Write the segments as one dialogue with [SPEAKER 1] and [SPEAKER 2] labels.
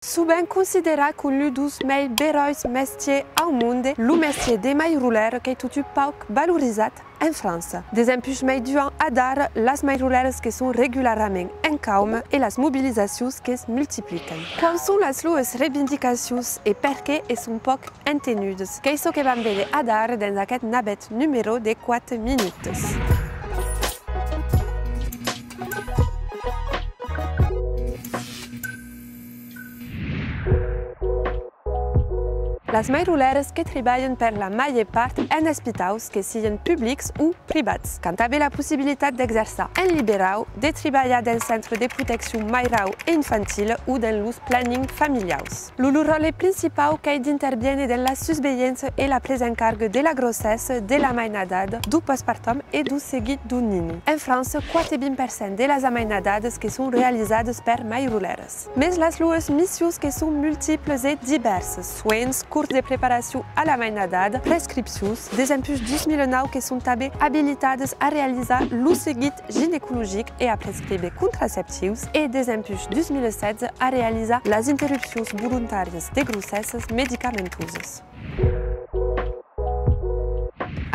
[SPEAKER 1] Souvent considérat com l'un dos mais berois métiers au monde, le métier de maïrouleur qui est tout poc valorisat en France. Des empuches mais duant à dar, las maïrouleurs qui sont régulièrement en calme et las mobilisations qui se multiplient. Quelles sont las lues revendications et perché elles sont poc entenudes? Qu'est-ce que vam vede à dar dans aquest nabet numéro de 4 minutes. Les maïrouleurs qui travaillent pour la majeure part en hôpitaux, que siguin publics ou privats, quand avaient la possibilité d'exercer en libéral, de travailler dans le centre de protection maïrau et infantile ou dans les plannings familiaux. Le rôle principal est d'intervenir dans la surveillance et la prise en charge de la grossesse, de la mainadade, du postpartum et du seguit du nino. En France, 40% de les mainadades qui sont réalisées par maïrouleurs. Mais les missions qui sont multiples et diverses, soins, cours de préparation à la mainadade, prescriptions, des empuches 2009 qui sont habilitades à réaliser le seguit gynécologique et à prescrire contraceptifs et des empuches 2007 à réaliser les interruptions volontaires de grossesses médicamenteuses.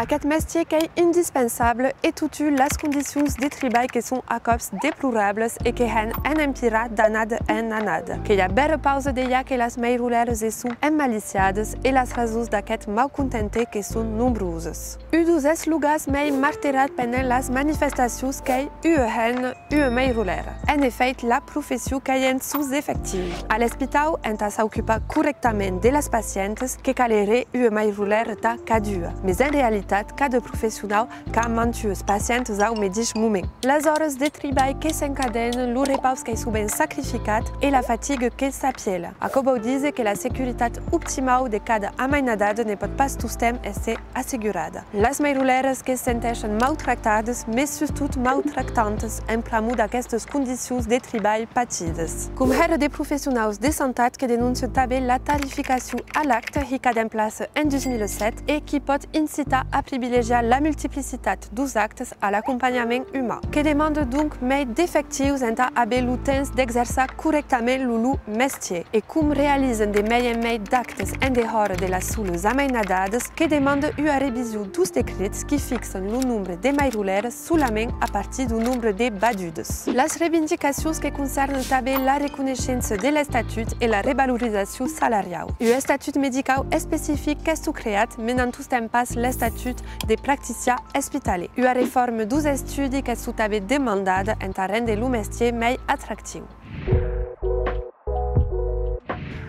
[SPEAKER 1] Aquest métier est indispensable et toutes les conditions de travail qui sont à cops déplorables et qui ont un empiré d'année en année. Qu'il y a belle pause d'ella que les maïrouleurs sont emmaliciades et les raisons d'aquest malcontenté qui sont nombreuses. Un des lugares mais marterat pendant les manifestations qui un maïrouleur. En effet, la profession qui est sous-effective. À l'hôpital, on s'occupe correctement de les patientes qui caleraient un maïrouleur ta cadue. Mais en réalité, cada profissional que manté os pacientes ao mateix moment. Les heures de travail que s'encadenen, le repos que souvent sacrificat et la fatigue que s'apiela. Acabo diz que la sécurité optimale de cada amainadade ne pot pas tout temps ser assegurada. Les maïrouleurs que se senten maltractades, mais surtout maltractantes en pramo d'aquestes condicions de travail patides. Com era de profissionals de santat que denuncien també la tarificació a l'acte qui queda en place en 2007 et qui pot incitar à privilégier la multiplicité des actes à l'accompagnement humain, qui demande donc mais d'effectifs en à le temps d'exercer correctement le métier et comme réalisent des meilleurs d'actes en dehors de la seules amainadades, qui demande une révision des décrets qui fixent le nombre de maïrouleurs seulement à partir du nombre de badudes. Les revendications qui concernent també la reconnaissance de l'statut et la revalorisation salariale. Un statut médical spécifique qui est créé, mais dans tout temps pas le statut de praticiens hospitaliers. Une réforme des études qui sont demandées en rendre le métier plus attractif.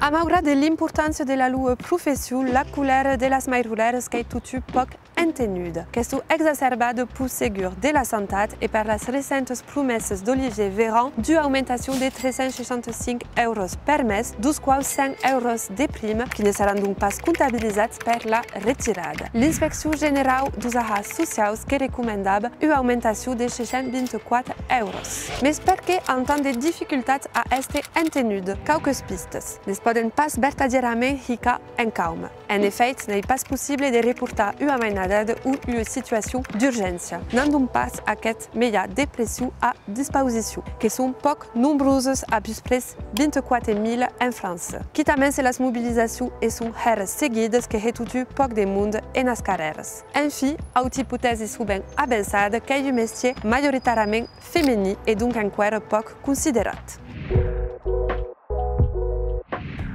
[SPEAKER 1] A malgré de l'importance de la profession, la couleur de les maïrouleurs est tout poc entenude, qui sont exacerbées pour ségur de la santé et par les récentes promesses d'Olivier Véran d'une augmentation de 365 € par mes, dos quals 100 € de primes qui ne seront donc pas comptabilisées par la retirada. L'Inspection générale des affaires sociales qui recommandable une augmentation de 624 €. Mais perquè en temps de difficultés à être entenude, quelques pistes. Poden pas verdaderament ficar en calme. En effet, n'est pas possible de reporter une amainadade ou une situation d'urgence. N'en pas aquest meilleur de pressions à disposition, qui sont poc nombreuses à plus près 24 000 en France. Qui també les mobilisations et sont heures seguides qui retuent poc de monde en les carreres. Enfin, autre hypothèse souvent avancée qu'est un métier majoritàriament femení et donc encore poc considerat.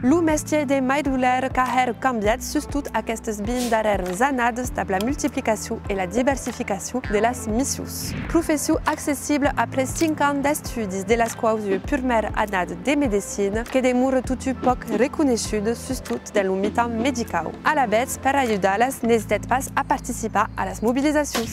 [SPEAKER 1] Le métier de maïrouleur a canviat surtout aquestes 20 darreres années amb la multiplication et la diversification de les missions. Profession accessible après 5 ans d'études, de les quals une première année de médecine qui demeure tout poc reconnaissue surtout dans le milieu médical. À la base, pour aider-les, n'hésitez pas à participer à les mobilisations.